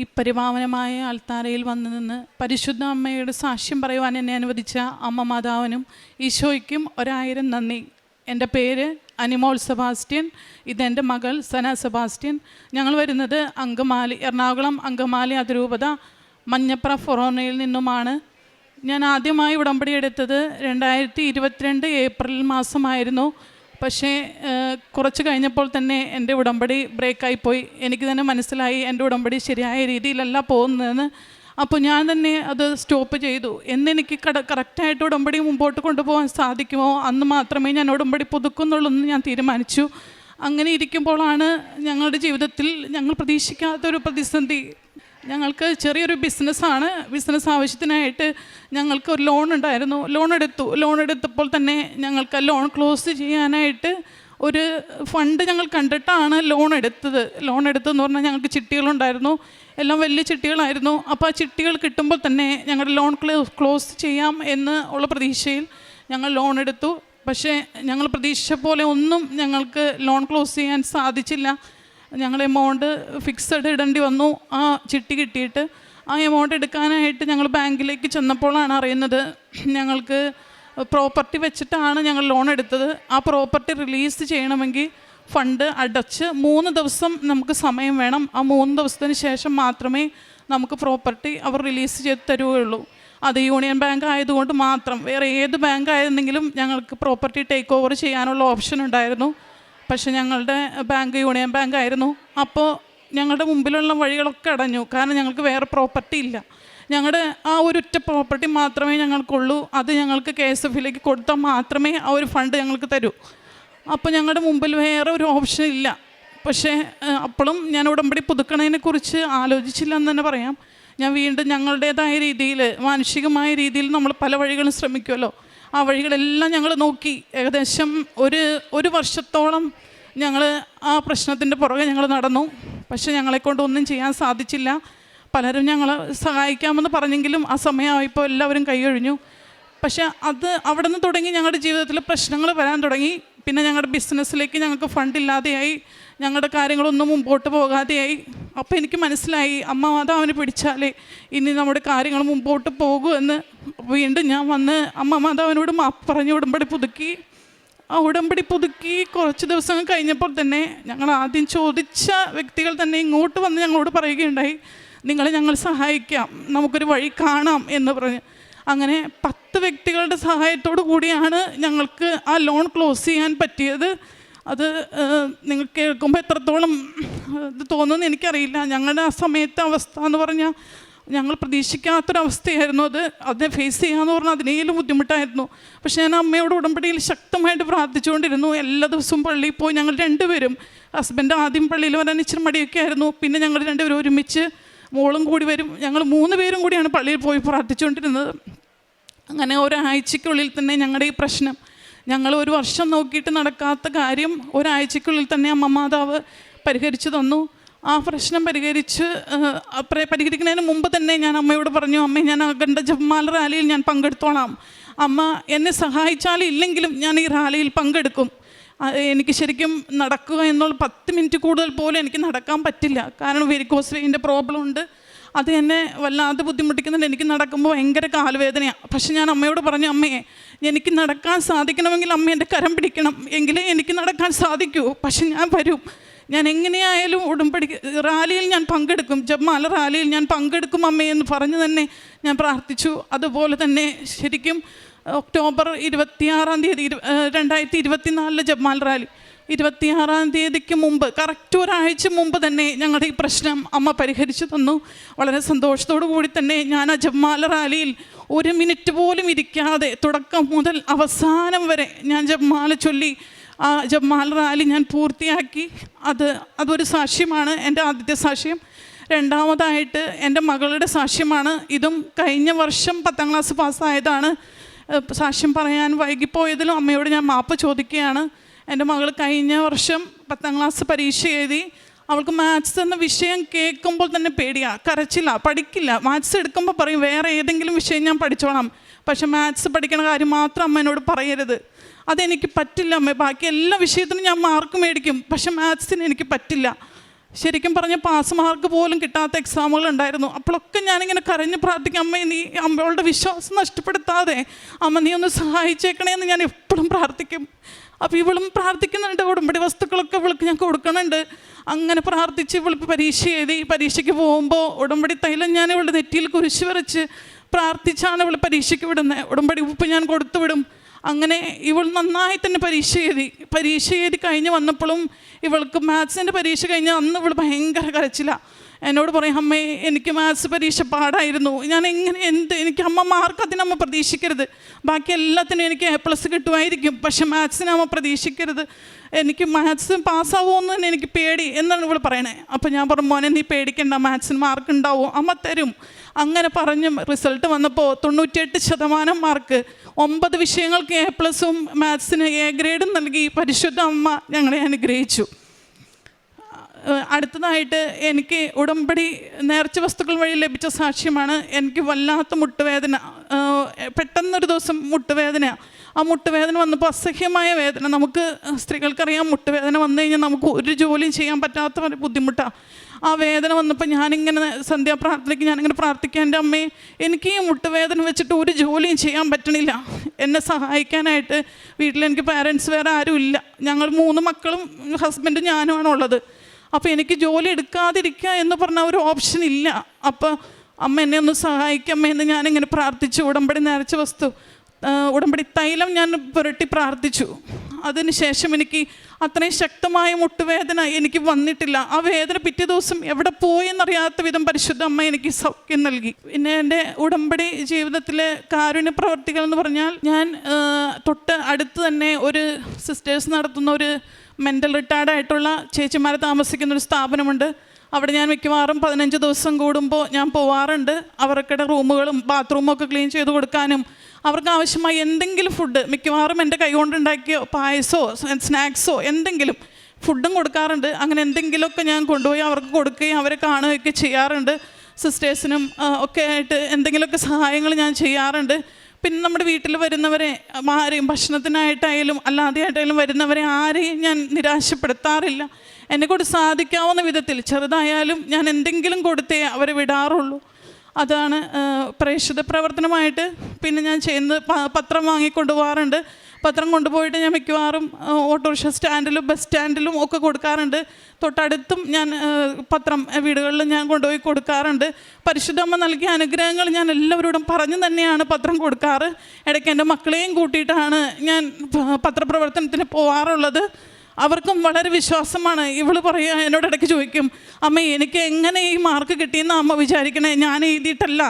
ഈ പരിപാവനമായ ആൽത്താരയിൽ വന്നു നിന്ന് പരിശുദ്ധ അമ്മയുടെ സാക്ഷ്യം പറയുവാൻ എന്നെ അനുവദിച്ച അമ്മ മാതാവിനും ഈശോയ്ക്കും 1000 നന്ദി. എൻ്റെ പേര് അനിമോൾ സെബാസ്റ്റ്യൻ. ഇതെൻ്റെ മകൾ സന സെബാസ്റ്റ്യൻ. ഞങ്ങൾ വരുന്നത് അങ്കമാലി, എറണാകുളം അങ്കമാലി അതിരൂപത മഞ്ഞപ്ര ഫൊറോനയിൽ നിന്നുമാണ്. ഞാൻ ആദ്യമായി ഉടമ്പടി എടുത്തത് 2022 ഏപ്രിൽ മാസമായിരുന്നു. പക്ഷേ കുറച്ച് കഴിഞ്ഞപ്പോൾ തന്നെ എൻ്റെ ഉടമ്പടി ബ്രേക്കായിപ്പോയി. എനിക്ക് തന്നെ മനസ്സിലായി എൻ്റെ ഉടമ്പടി ശരിയായ രീതിയിലല്ല പോകുന്നതെന്ന്. അപ്പോൾ ഞാൻ തന്നെ അത് സ്റ്റോപ്പ് ചെയ്തു. എന്നെനിക്ക് കറക്റ്റായിട്ട് ഉടമ്പടി മുമ്പോട്ട് കൊണ്ടുപോകാൻ സാധിക്കുമോ അന്ന് മാത്രമേ ഞാൻ ഉടമ്പടി പുതുക്കുന്നുള്ളൂ എന്ന് ഞാൻ തീരുമാനിച്ചു. അങ്ങനെ ഇരിക്കുമ്പോഴാണ് ഞങ്ങളുടെ ജീവിതത്തിൽ ഞങ്ങൾ പ്രതീക്ഷിക്കാത്തൊരു പ്രതിസന്ധി. ഞങ്ങൾക്ക് ചെറിയൊരു ബിസിനസ്സാണ്. ബിസിനസ് ആവശ്യത്തിനായിട്ട് ഞങ്ങൾക്ക് ഒരു ലോൺ ഉണ്ടായിരുന്നു. ലോൺ എടുത്തപ്പോൾ തന്നെ ഞങ്ങൾക്ക് ലോൺ ക്ലോസ് ചെയ്യാനായിട്ട് ഒരു ഫണ്ട് ഞങ്ങൾ കണ്ടിട്ടാണ് ലോൺ എടുത്തതെന്ന് പറഞ്ഞാൽ ഞങ്ങൾക്ക് ചിട്ടികളുണ്ടായിരുന്നു. എല്ലാം വലിയ ചിട്ടികളായിരുന്നു. അപ്പോൾ ആ ചിട്ടികൾ കിട്ടുമ്പോൾ തന്നെ ഞങ്ങളുടെ ലോൺ ക്ലോസ് ചെയ്യാം എന്ന് ഉള്ള പ്രതീക്ഷയിൽ ഞങ്ങൾ ലോൺ എടുത്തു. പക്ഷേ ഞങ്ങൾ പ്രതീക്ഷിച്ച പോലെ ഒന്നും ഞങ്ങൾക്ക് ലോൺ ക്ലോസ് ചെയ്യാൻ സാധിച്ചില്ല. ഞങ്ങൾ എമൗണ്ട് ഫിക്സഡ് ഇടേണ്ടി വന്നു. ആ ചിട്ടി കിട്ടിയിട്ട് ആ എമൗണ്ട് എടുക്കാനായിട്ട് ഞങ്ങൾ ബാങ്കിലേക്ക് ചെന്നപ്പോഴാണ് അറിയുന്നത് ഞങ്ങൾക്ക് പ്രോപ്പർട്ടി വെച്ചിട്ടാണ് ഞങ്ങൾ ലോൺ എടുത്തത്. ആ പ്രോപ്പർട്ടി റിലീസ് ചെയ്യണമെങ്കിൽ ഫണ്ട് അടച്ച് 3 ദിവസം നമുക്ക് സമയം വേണം. ആ 3 ദിവസത്തിന് ശേഷം മാത്രമേ നമുക്ക് പ്രോപ്പർട്ടി അവർ റിലീസ് ചെയ്ത് തരുകയുള്ളൂ. അത് യൂണിയൻ ബാങ്ക് ആയതുകൊണ്ട് മാത്രം. വേറെ ഏത് ബാങ്ക് ആയിരുന്നെങ്കിലും ഞങ്ങൾക്ക് പ്രോപ്പർട്ടി ടേക്ക് ഓവർ ചെയ്യാനുള്ള ഓപ്ഷൻ ഉണ്ടായിരുന്നു. പക്ഷെ ഞങ്ങളുടെ ബാങ്ക് യൂണിയൻ ബാങ്ക് ആയിരുന്നു. അപ്പോൾ ഞങ്ങളുടെ മുമ്പിലുള്ള വഴികളൊക്കെ അടഞ്ഞു. കാരണം ഞങ്ങൾക്ക് വേറെ പ്രോപ്പർട്ടി ഇല്ല. ഞങ്ങളുടെ ആ ഒരൊറ്റ പ്രോപ്പർട്ടി മാത്രമേ ഞങ്ങൾക്കുള്ളൂ. അത് ഞങ്ങൾക്ക് KSF-ലേക്ക് കൊടുത്താൽ മാത്രമേ ആ ഒരു ഫണ്ട് ഞങ്ങൾക്ക് തരൂ. അപ്പോൾ ഞങ്ങളുടെ മുമ്പിൽ വേറെ ഒരു ഓപ്ഷൻ ഇല്ല. പക്ഷേ അപ്പോഴും ഞാൻ ഉടമ്പടി പുതുക്കണതിനെക്കുറിച്ച് ആലോചിച്ചില്ല എന്ന് തന്നെ പറയാം. ഞാൻ വീണ്ടും ഞങ്ങളുടേതായ രീതിയിൽ, മാനുഷികമായ രീതിയിൽ നമ്മൾ പല വഴികളും ശ്രമിക്കുമല്ലോ. ആ വഴികളെല്ലാം ഞങ്ങൾ നോക്കി. ഏകദേശം ഒരു വർഷത്തോളം ഞങ്ങൾ ആ പ്രശ്നത്തിൻ്റെ പുറകെ ഞങ്ങൾ നടന്നു. പക്ഷെ ഞങ്ങളെക്കൊണ്ട് ഒന്നും ചെയ്യാൻ സാധിച്ചില്ല. പലരും ഞങ്ങളെ സഹായിക്കാമെന്ന് പറഞ്ഞെങ്കിലും ആ സമയമായപ്പോൾ എല്ലാവരും കൈയൊഴിഞ്ഞു. പക്ഷെ അവിടെ നിന്ന് തുടങ്ങി ഞങ്ങളുടെ ജീവിതത്തിൽ പ്രശ്നങ്ങൾ വരാൻ തുടങ്ങി. പിന്നെ ഞങ്ങളുടെ ബിസിനസ്സിലേക്ക് ഞങ്ങൾക്ക് ഫണ്ടില്ലാതെയായി. ഞങ്ങളുടെ കാര്യങ്ങളൊന്നും മുമ്പോട്ട് പോകാതെയായി. അപ്പോൾ എനിക്ക് മനസ്സിലായി അമ്മ മാതാവിനെ പിടിച്ചാലേ ഇനി നമ്മുടെ കാര്യങ്ങൾ മുമ്പോട്ട് പോകുമെന്ന്. വീണ്ടും ഞാൻ വന്ന് അമ്മ മാതാവിനോട് മാപ്പ് പറഞ്ഞ് ഉടമ്പടി പുതുക്കി. ആ ഉടമ്പടി പുതുക്കി കുറച്ച് ദിവസങ്ങൾ കഴിഞ്ഞപ്പോൾ തന്നെ ഞങ്ങൾ ആദ്യം ചോദിച്ച വ്യക്തികൾ തന്നെ ഇങ്ങോട്ട് വന്ന് ഞങ്ങളോട് പറയുകയുണ്ടായി, നിങ്ങളെ ഞങ്ങൾ സഹായിക്കാം, നമുക്കൊരു വഴി കാണാം എന്ന് പറഞ്ഞ്. അങ്ങനെ 10 വ്യക്തികളുടെ സഹായത്തോടു കൂടിയാണ് ഞങ്ങൾക്ക് ആ ലോൺ ക്ലോസ് ചെയ്യാൻ പറ്റിയത്. അത് നിങ്ങൾ കേൾക്കുമ്പോൾ എത്രത്തോളം ഇത് തോന്നുമെന്ന് എനിക്കറിയില്ല. ഞങ്ങളുടെ ആ സമയത്തെ അവസ്ഥ എന്ന് പറഞ്ഞാൽ ഞങ്ങൾ പ്രതീക്ഷിക്കാത്തൊരവസ്ഥയായിരുന്നു. അതിനെ ഫേസ് ചെയ്യാന്ന് പറഞ്ഞാൽ അതിനേലും ബുദ്ധിമുട്ടായിരുന്നു. പക്ഷേ ഞാൻ അമ്മയോട് ഉടമ്പടിയിൽ ശക്തമായിട്ട് പ്രാർത്ഥിച്ചുകൊണ്ടിരുന്നു. എല്ലാ ദിവസവും പള്ളിയിൽ പോയി ഞങ്ങൾ 2 പേരും, ഹസ്ബൻഡ് ആദ്യം പള്ളിയിൽ വരാൻ ഇച്ചിരി മടിയൊക്കെ ആയിരുന്നു. പിന്നെ ഞങ്ങൾ 2 പേരും ഒരുമിച്ച്, മോളും കൂടി വരും. ഞങ്ങൾ 3 പേരും കൂടിയാണ് പള്ളിയിൽ പോയി പ്രാർത്ഥിച്ചുകൊണ്ടിരുന്നത്. അങ്ങനെ ഒരാഴ്ചയ്ക്കുള്ളിൽ തന്നെ ഞങ്ങളുടെ ഈ പ്രശ്നം, ഞങ്ങൾ 1 വർഷം നോക്കിയിട്ട് നടക്കാത്ത കാര്യം ഒരാഴ്ചയ്ക്കുള്ളിൽ തന്നെ അമ്മ മാതാവ് പരിഹരിച്ചു തന്നു. ആ പ്രശ്നം പരിഹരിക്കുന്നതിന് മുമ്പ് തന്നെ ഞാൻ അമ്മയോട് പറഞ്ഞു, അമ്മേ ഞാൻ അഖണ്ഡ ജപമാല റാലിയിൽ ഞാൻ പങ്കെടുത്തോളാം. അമ്മ എന്നെ സഹായിച്ചാലും ഇല്ലെങ്കിലും ഞാൻ ഈ റാലിയിൽ പങ്കെടുക്കും. എനിക്ക് ശരിക്കും നടക്കുക എന്നുള്ള 10 മിനിറ്റ് കൂടുതൽ പോലും എനിക്ക് നടക്കാൻ പറ്റില്ല. കാരണം വെരിക്കോസ് വെയിൻ്റെ പ്രോബ്ലം ഉണ്ട്. അത് എന്നെ വല്ലാതെ ബുദ്ധിമുട്ടിക്കുന്നുണ്ട്. എനിക്ക് നടക്കുമ്പോൾ ഭയങ്കര കാലുവേദനയാണ്. പക്ഷെ ഞാൻ അമ്മയോട് പറഞ്ഞു, അമ്മയെ എനിക്ക് നടക്കാൻ സാധിക്കണമെങ്കിൽ അമ്മ എൻ്റെ കരം പിടിക്കണം, എങ്കിലേ എനിക്ക് നടക്കാൻ സാധിക്കൂ. പക്ഷെ ഞാൻ വരും, ഞാൻ എങ്ങനെയായാലും ഉടമ്പടി റാലിയിൽ ഞാൻ പങ്കെടുക്കും, ജപമാല റാലിയിൽ ഞാൻ പങ്കെടുക്കും അമ്മയെന്ന് പറഞ്ഞ് തന്നെ ഞാൻ പ്രാർത്ഥിച്ചു. അതുപോലെ തന്നെ ശരിക്കും ഒക്ടോബർ 26-ാം തീയതി 2024 ജപമാല റാലി 26-ാം തീയതിക്ക് മുമ്പ്, കറക്റ്റ് ഒരാഴ്ച മുമ്പ് തന്നെ ഞങ്ങളുടെ ഈ പ്രശ്നം അമ്മ പരിഹരിച്ചു തന്നു. വളരെ സന്തോഷത്തോടു കൂടി തന്നെ ഞാൻ ആ ജപമാല റാലിയിൽ 1 മിനിറ്റ് പോലും ഇരിക്കാതെ തുടക്കം മുതൽ അവസാനം വരെ ഞാൻ ജപമാല ചൊല്ലി ആ ജപമാല റാലി ഞാൻ പൂർത്തിയാക്കി. അതൊരു സാക്ഷ്യമാണ്, എൻ്റെ ആദ്യത്തെ സാക്ഷ്യം. രണ്ടാമതായിട്ട് എൻ്റെ മകളുടെ സാക്ഷ്യമാണ്. ഇതും കഴിഞ്ഞ വർഷം 10ാം ക്ലാസ് പാസ്സായതാണ്. സാക്ഷ്യം പറയാൻ വൈകിപ്പോയതിലും അമ്മയോട് ഞാൻ മാപ്പ് ചോദിക്കുകയാണ്. എൻ്റെ മകൾ കഴിഞ്ഞ വർഷം 10ാം ക്ലാസ് പരീക്ഷ എഴുതി. അവൾക്ക് മാത്സ് എന്ന വിഷയം കേൾക്കുമ്പോൾ തന്നെ പേടിയാണ്, കരച്ചില്ല, പഠിക്കില്ല. മാത്സ് എടുക്കുമ്പോൾ പറയും വേറെ ഏതെങ്കിലും വിഷയം ഞാൻ പഠിച്ചോളാം, പക്ഷെ മാത്സ് പഠിക്കണ കാര്യം മാത്രം അമ്മ എന്നോട് പറയരുത്. അതെനിക്ക് പറ്റില്ല അമ്മ, ബാക്കി എല്ലാ വിഷയത്തിനും ഞാൻ മാർക്ക് മേടിക്കും, പക്ഷെ മാത്സിന് എനിക്ക് പറ്റില്ല. ശരിക്കും പറഞ്ഞ പാസ് മാർക്ക് പോലും കിട്ടാത്ത എക്സാമുകൾ ഉണ്ടായിരുന്നു. അപ്പോഴൊക്കെ ഞാനിങ്ങനെ കരഞ്ഞ് പ്രാർത്ഥിക്കും, അമ്മ നീ അവളുടെ വിശ്വാസം നഷ്ടപ്പെടുത്താതെ അമ്മ നീ ഒന്ന് സഹായിച്ചേക്കണേന്ന് ഞാൻ എപ്പോഴും പ്രാർത്ഥിക്കും. അപ്പോൾ ഇവളും പ്രാർത്ഥിക്കുന്നുണ്ട്, ഉടമ്പടി വസ്തുക്കളൊക്കെ ഇവൾക്ക് ഞാൻ കൊടുക്കണുണ്ട്. അങ്ങനെ പ്രാർത്ഥിച്ച് ഇവൾക്ക് പരീക്ഷ എഴുതി. പരീക്ഷയ്ക്ക് പോകുമ്പോൾ ഉടമ്പടി തൈലം ഞാൻ ഇവളുടെ നെറ്റിയിൽ കുരിശ് വരച്ച് പ്രാർത്ഥിച്ചാണ് ഇവൾ പരീക്ഷയ്ക്ക് വിടുന്നത്. ഉടമ്പടി ഉപ്പ് ഞാൻ കൊടുത്തു വിടും. അങ്ങനെ ഇവൾ നന്നായി തന്നെ പരീക്ഷ എഴുതി കഴിഞ്ഞ് വന്നപ്പോഴും ഇവൾക്ക് മാത്സിൻ്റെ പരീക്ഷ കഴിഞ്ഞ് അന്ന് ഇവൾ ഭയങ്കര കരച്ചിലാണ്. എന്നോട് പറയും, അമ്മേ എനിക്ക് മാത്സ് പരീക്ഷ പാടായിരുന്നു, ഞാൻ എനിക്ക് അമ്മ മാർക്ക് അതിനമ്മ പ്രതീക്ഷിക്കരുത്, ബാക്കി എല്ലാത്തിനും എനിക്ക് A+ കിട്ടുമായിരിക്കും, പക്ഷെ മാത്സിന് അമ്മ പ്രതീക്ഷിക്കരുത്, എനിക്ക് മാത്സ് പാസ്സാവുമെന്ന് തന്നെ എനിക്ക് പേടി എന്നാണ് ഇവൾ പറയണേ. അപ്പോൾ ഞാൻ പറഞ്ഞു, മോനെ നീ പേടിക്കണ്ട, മാത്സിന് മാർക്ക് ഉണ്ടാവും, അമ്മ തരും. അങ്ങനെ പറഞ്ഞ് റിസൾട്ട് വന്നപ്പോൾ 98% മാർക്ക്, 9 വിഷയങ്ങൾക്ക് A+ഉം മാത്സിന് A ഗ്രേഡും നൽകി പരിശുദ്ധ അമ്മ ഞങ്ങളെ അനുഗ്രഹിച്ചു. അടുത്തതായിട്ട് എനിക്ക് ഉടമ്പടി നേർച്ച വസ്തുക്കൾ വഴി ലഭിച്ച സാക്ഷ്യമാണ്. എനിക്ക് വല്ലാത്ത മുട്ടുവേദന, പെട്ടെന്നൊരു ദിവസം മുട്ടുവേദന. ആ മുട്ടുവേദന വന്നപ്പോൾ അസഹ്യമായ വേദന. നമുക്ക് സ്ത്രീകൾക്കറിയാം, മുട്ടുവേദന വന്നു കഴിഞ്ഞാൽ നമുക്ക് ഒരു ജോലിയും ചെയ്യാൻ പറ്റാത്ത ബുദ്ധിമുട്ടാണ്. ആ വേദന വന്നപ്പോൾ ഞാനിങ്ങനെ സന്ധ്യാപ്രാർത്ഥനയ്ക്ക് ഞാനിങ്ങനെ പ്രാർത്ഥിക്കാൻ, എൻ്റെ അമ്മേ എനിക്ക് ഈ മുട്ടുവേദന വെച്ചിട്ട് ഒരു ജോലിയും ചെയ്യാൻ പറ്റണില്ല, എന്നെ സഹായിക്കാനായിട്ട് വീട്ടിലെനിക്ക് പാരൻസ് വേറെ ആരും ഇല്ല, ഞങ്ങൾ 3 മക്കളും ഹസ്ബൻഡും ഞാനുമാണ് ഉള്ളത്. അപ്പോൾ എനിക്ക് ജോലി എടുക്കാതിരിക്കുക എന്ന് പറഞ്ഞ ഒരു ഓപ്ഷൻ ഇല്ല. അപ്പോൾ അമ്മ എന്നെ ഒന്ന് സഹായിക്കമ്മ എന്ന് ഞാനിങ്ങനെ പ്രാർത്ഥിച്ചു. ഉടമ്പടി നേർച്ച വസ്തു, ഉടമ്പടി തൈലം ഞാൻ പുരട്ടി പ്രാർത്ഥിച്ചു. അതിന് ശേഷം എനിക്ക് അത്രയും ശക്തമായ മുട്ടുവേദന എനിക്ക് വന്നിട്ടില്ല. ആ വേദന പിറ്റേ ദിവസം എവിടെ പോയെന്നറിയാത്ത വിധം പരിശുദ്ധ അമ്മ എനിക്ക് സൗഖ്യം നൽകി. പിന്നെ എൻ്റെ ഉടമ്പടി ജീവിതത്തിലെ കാരുണ്യ പ്രവർത്തികൾ എന്ന് പറഞ്ഞാൽ, ഞാൻ തൊട്ട് അടുത്ത് തന്നെ ഒരു സിസ്റ്റേഴ്സ് നടത്തുന്ന ഒരു മെൻ്റൽ റിട്ടയർഡായിട്ടുള്ള ചേച്ചിമാരെ താമസിക്കുന്നൊരു സ്ഥാപനമുണ്ട്. അവിടെ ഞാൻ മിക്കവാറും 15 ദിവസം കൂടുമ്പോൾ ഞാൻ പോവാറുണ്ട്. അവർക്കിടെ റൂമുകളും ബാത്റൂമും ഒക്കെ ക്ലീൻ ചെയ്ത് കൊടുക്കാനും അവർക്ക് ആവശ്യമായ എന്തെങ്കിലും ഫുഡ്, മിക്കവാറും എൻ്റെ കൈകൊണ്ടുണ്ടാക്കിയോ പായസമോ സ്നാക്സോ എന്തെങ്കിലും ഫുഡും കൊടുക്കാറുണ്ട്. അങ്ങനെ എന്തെങ്കിലുമൊക്കെ ഞാൻ കൊണ്ടുപോയി അവർക്ക് കൊടുക്കുകയും അവരെ കാണുകയൊക്കെ ചെയ്യാറുണ്ട്. സിസ്റ്റേഴ്സിനും ഒക്കെ ആയിട്ട് എന്തെങ്കിലുമൊക്കെ സഹായങ്ങൾ ഞാൻ ചെയ്യാറുണ്ട്. പിന്നെ നമ്മുടെ വീട്ടിൽ വരുന്നവരെ ആരെയും ഭക്ഷണത്തിനായിട്ടായാലും അല്ലാതെയായിട്ടായാലും വരുന്നവരെ ആരെയും ഞാൻ നിരാശപ്പെടുത്താറില്ല. എന്നെക്കൊണ്ട് സാധിക്കാവുന്ന വിധത്തിൽ ചെറുതായാലും ഞാൻ എന്തെങ്കിലും കൊടുത്തേ അവരെ വിടാറുള്ളൂ. അതാണ് പ്രേക്ഷിത പ്രവർത്തനമായിട്ട്. പിന്നെ ഞാൻ ചെയ്യുന്നത് പത്രം വാങ്ങിക്കൊണ്ട് പോകാറുണ്ട്. പത്രം കൊണ്ടുപോയിട്ട് ഞാൻ മിക്കവാറും ഓട്ടോറിക്ഷ സ്റ്റാൻഡിലും ബസ് സ്റ്റാൻഡിലും ഒക്കെ കൊടുക്കാറുണ്ട്. തൊട്ടടുത്തും ഞാൻ പത്രം വീടുകളിലും ഞാൻ കൊണ്ടുപോയി കൊടുക്കാറുണ്ട്. പരിശുദ്ധമ്മ നൽകിയ അനുഗ്രഹങ്ങൾ ഞാൻ എല്ലാവരോടും പറഞ്ഞു തന്നെയാണ് പത്രം കൊടുക്കാറ്. ഇടയ്ക്ക് എൻ്റെ മക്കളെയും കൂട്ടിയിട്ടാണ് ഞാൻ പത്രപ്രവർത്തനത്തിന് പോകാറുള്ളത്. അവർക്കും വളരെ വിശ്വാസമാണ്. ഇവൾ പറയുക, എന്നോട് ഇടയ്ക്ക് ചോദിക്കും, അമ്മ എനിക്ക് എങ്ങനെ ഈ മാർക്ക് കിട്ടിയെന്ന് അമ്മ വിചാരിക്കണേ, ഞാൻ എഴുതിയിട്ടല്ല,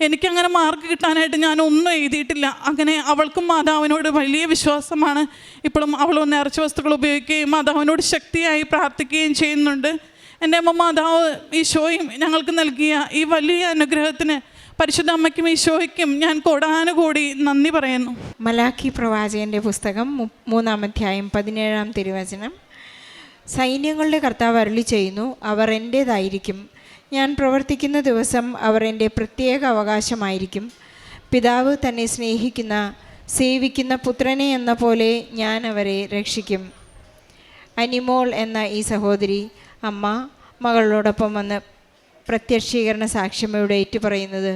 എനിക്കങ്ങനെ മാർക്ക് കിട്ടാനായിട്ട് ഞാനൊന്നും എഴുതിയിട്ടില്ല. അങ്ങനെ അവൾക്കും മാതാവിനോട് വലിയ വിശ്വാസമാണ്. ഇപ്പോഴും അവൾ നേർച്ച വസ്തുക്കൾ ഉപയോഗിക്കുകയും മാതാവിനോട് ശക്തിയായി പ്രാർത്ഥിക്കുകയും ചെയ്യുന്നുണ്ട്. എൻ്റെ അമ്മ മാതാവ് ഈശോയും ഞങ്ങൾക്ക് നൽകിയ ഈ വലിയ അനുഗ്രഹത്തിന് പരിശുദ്ധ അമ്മയ്ക്കും ഈശോയ്ക്കും ഞാൻ കോടാനുകൂടി നന്ദി പറയുന്നു. മലാക്കി പ്രവാചകൻ്റെ പുസ്തകം 3-ാം അധ്യായം 17-ാം തിരുവചനം. സൈന്യങ്ങളുടെ കർത്താവ് അരുളി ചെയ്യുന്നു, അവർ എൻ്റേതായിരിക്കും, ഞാൻ പ്രവർത്തിക്കുന്ന ദിവസം അവർ എൻ്റെ പ്രത്യേക അവകാശമായിരിക്കും. പിതാവ് തന്നെ സ്നേഹിക്കുന്ന സേവിക്കുന്ന പുത്രനെ എന്ന പോലെ ഞാൻ അവരെ രക്ഷിക്കും. അനിമോൾ എന്ന ഈ സഹോദരി അമ്മ മകളോടൊപ്പം വന്ന് പ്രത്യക്ഷീകരണ സാക്ഷ്യമയുടെ ഏറ്റുപറയുന്നത്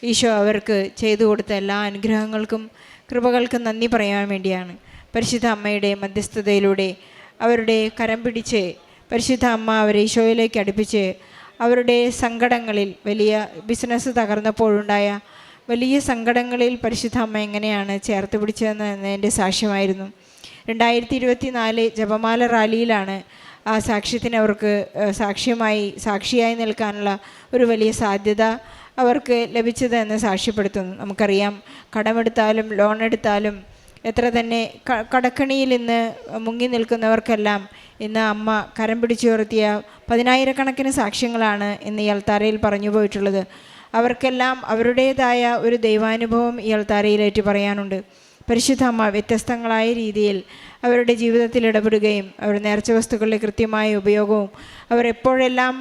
ഈശോ അവർക്ക് ചെയ്തു കൊടുത്ത എല്ലാ അനുഗ്രഹങ്ങൾക്കും കൃപകൾക്കും നന്ദി പറയാൻ വേണ്ടിയാണ്. പരിശുദ്ധ അമ്മയുടെ മധ്യസ്ഥതയിലൂടെ അവരുടെ കരം പിടിച്ച് പരിശുദ്ധ അമ്മ അവരെ ഈശോയിലേക്ക് അടുപ്പിച്ച് അവരുടെ സങ്കടങ്ങളിൽ, വലിയ ബിസിനസ് തകർന്നപ്പോഴുണ്ടായ വലിയ സങ്കടങ്ങളിൽ പരിശുദ്ധ അമ്മ എങ്ങനെയാണ് ചേർത്ത് പിടിച്ചതെന്നതിൻ്റെ സാക്ഷ്യമായിരുന്നു. 2024 ജപമാല റാലിയിലാണ് ആ സാക്ഷ്യത്തിന് അവർക്ക് സാക്ഷിയായി നിൽക്കാനുള്ള ഒരു വലിയ സാധ്യത അവർക്ക് ലഭിച്ചത് എന്ന് സാക്ഷ്യപ്പെടുത്തുന്നു. നമുക്കറിയാം, കടമെടുത്താലും ലോൺ എടുത്താലും എത്ര തന്നെ കടക്കണിയിൽ ഇന്ന് മുങ്ങി നിൽക്കുന്നവർക്കെല്ലാം ഇന്ന് അമ്മ കരം പിടിച്ചുയർത്തിയ 10,000-കണക്കിന് സാക്ഷ്യങ്ങളാണ് ഇന്ന് ഈ അൾത്താരയിൽ പറഞ്ഞു പോയിട്ടുള്ളത്. അവർക്കെല്ലാം അവരുടേതായ ഒരു ദൈവാനുഭവം ഈ അൾത്താരയിലേറ്റ് പറയാനുണ്ട്. പരിശുദ്ധ അമ്മ വ്യത്യസ്തങ്ങളായ രീതിയിൽ അവരുടെ ജീവിതത്തിൽ ഇടപെടുകയും അവരുടെ നേർച്ച വസ്തുക്കളുടെ കൃത്യമായ ഉപയോഗവും അവരെപ്പോഴെല്ലാം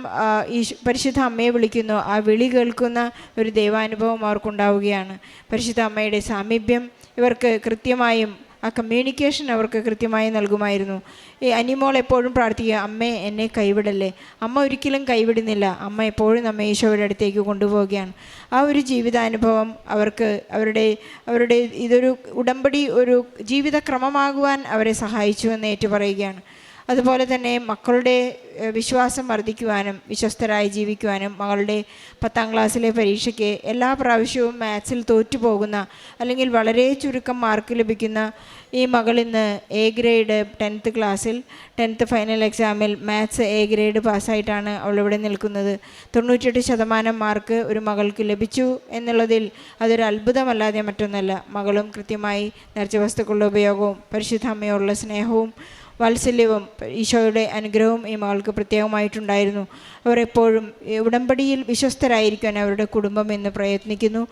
ഈ പരിശുദ്ധ അമ്മയെ വിളിക്കുന്നു ആ വിളി കേൾക്കുന്ന ഒരു ദൈവാനുഭവം അവർക്കുണ്ടാവുകയാണ്. പരിശുദ്ധ അമ്മയുടെ സാമീപ്യം ഇവർക്ക് കൃത്യമായും ആ കമ്മ്യൂണിക്കേഷൻ അവർക്ക് കൃത്യമായി നൽകുമായിരുന്നു. ഈ അനിമോൾ എപ്പോഴും പ്രാർത്ഥിക്കുക, അമ്മേ എന്നെ കൈവിടല്ലേ. അമ്മ ഒരിക്കലും കൈവിടുന്നില്ല. അമ്മ എപ്പോഴും നമ്മെ ഈശോയുടെ അടുത്തേക്ക് കൊണ്ടുപോവുകയാണ്. ആ ഒരു ജീവിതാനുഭവം അവർക്ക് അവരുടെ ഇതൊരു ഉടമ്പടി ഒരു ജീവിതക്രമമാകുവാൻ അവരെ സഹായിച്ചു എന്ന് ഏറ്റുപറയുകയാണ്. അതുപോലെ തന്നെ മക്കളുടെ വിശ്വാസം വർദ്ധിക്കുവാനും വിശ്വസ്തരായി ജീവിക്കുവാനും മകളുടെ 10ാം ക്ലാസ്സിലെ പരീക്ഷയ്ക്ക് എല്ലാ പ്രാവശ്യവും മാത്സിൽ തോറ്റുപോകുന്ന അല്ലെങ്കിൽ വളരെ ചുരുക്കം മാർക്ക് ലഭിക്കുന്ന ഈ മകളിന്ന് എ ഗ്രേഡ് 10th ക്ലാസ്സിൽ 10th ഫൈനൽ എക്സാമിൽ മാത്സ് എ ഗ്രേഡ് പാസ്സായിട്ടാണ് അവളിവിടെ നിൽക്കുന്നത്. 98% മാർക്ക് ഒരു മകൾക്ക് ലഭിച്ചു എന്നുള്ളതിൽ അതൊരു അത്ഭുതമല്ലാതെ മറ്റൊന്നല്ല. മകളും കൃത്യമായി നേർച്ച വസ്തുക്കളുടെ ഉപയോഗവും പരിശുദ്ധ അമ്മയോടുള്ള സ്നേഹവും വാത്സല്യവും ഈശോയുടെ അനുഗ്രഹവും ഈ മകൾക്ക് പ്രത്യേകമായിട്ടുണ്ടായിരുന്നു. അവർ എപ്പോഴും ഉടമ്പടിയിൽ വിശ്വസ്തരായിരിക്കാൻ അവരുടെ കുടുംബം എന്ന് പ്രയത്നിക്കുന്നു.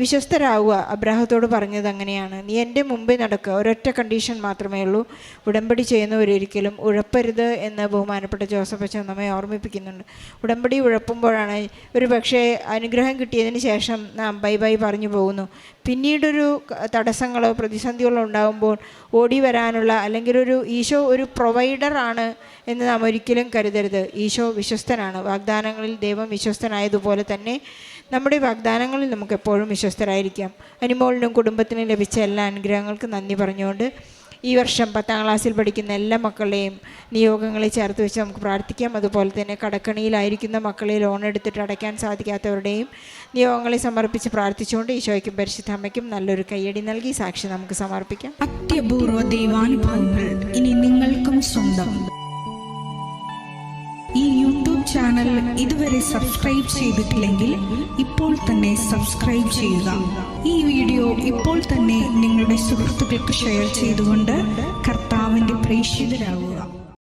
വിശ്വസ്തരാവുക, അബ്രാഹത്തോട് പറഞ്ഞത് അങ്ങനെയാണ്, നീ എൻ്റെ മുമ്പിൽ നടക്കുക, ഒരൊറ്റ കണ്ടീഷൻ മാത്രമേ ഉള്ളൂ, ഉടമ്പടി ചെയ്യുന്നവരൊരിക്കലും ഉഴപ്പരുത് എന്ന് ബഹുമാനപ്പെട്ട ജോസഫ് അച്ഛൻ നമ്മെ ഓർമ്മിപ്പിക്കുന്നുണ്ട്. ഉടമ്പടി ഉഴപ്പുമ്പോഴാണ് ഒരു പക്ഷേ അനുഗ്രഹം കിട്ടിയതിന് ശേഷം നാം ബൈ ബൈ പറഞ്ഞു പോകുന്നു. പിന്നീടൊരു തടസ്സങ്ങളോ പ്രതിസന്ധികളോ ഉണ്ടാകുമ്പോൾ ഓടി വരാനുള്ള അല്ലെങ്കിൽ ഈശോ ഒരു പ്രൊവൈഡറാണ് എന്ന് നാം ഒരിക്കലും കരുതരുത്. ഈശോ വിശ്വസ്തനാണ്. വാഗ്ദാനങ്ങളിൽ ദൈവം വിശ്വസ്തനായതുപോലെ തന്നെ നമ്മുടെ വാഗ്ദാനങ്ങളിൽ നമുക്ക് എപ്പോഴും വിശ്വസ്തരായിരിക്കാം. അനിമോളിനും കുടുംബത്തിനും ലഭിച്ച എല്ലാ അനുഗ്രഹങ്ങൾക്കും നന്ദി പറഞ്ഞുകൊണ്ട് ഈ വർഷം 10ാം ക്ലാസ്സിൽ പഠിക്കുന്ന എല്ലാ മക്കളെയും നിയോഗങ്ങളെ ചേർത്ത് വെച്ച് നമുക്ക് പ്രാർത്ഥിക്കാം. അതുപോലെ തന്നെ കടക്കണിയിലായിരിക്കുന്ന മക്കളെ ലോൺ എടുത്തിട്ട് അടയ്ക്കാൻ സാധിക്കാത്തവരുടെയും നിയോഗങ്ങളെ സമർപ്പിച്ച് പ്രാർത്ഥിച്ചുകൊണ്ട് ഈശോയ്ക്കും പരിശുദ്ധ അമ്മയ്ക്കും നല്ലൊരു കയ്യടി നൽകി സാക്ഷി നമുക്ക് സമർപ്പിക്കാം. അത്യപൂർവ ദൈവാനുഭവങ്ങൾ ഇനി നിങ്ങൾക്കും സ്വന്തം. ഈ യൂട്യൂബ് ചാനൽ ഇതുവരെ സബ്സ്ക്രൈബ് ചെയ്തിട്ടില്ലെങ്കിൽ ഇപ്പോൾ തന്നെ സബ്സ്ക്രൈബ് ചെയ്യുക. ഈ വീഡിയോ ഇപ്പോൾ തന്നെ നിങ്ങളുടെ സുഹൃത്തുക്കൾക്ക് ഷെയർ ചെയ്തുകൊണ്ട് കർത്താവിൻ്റെ പ്രേക്ഷിതരാകുക.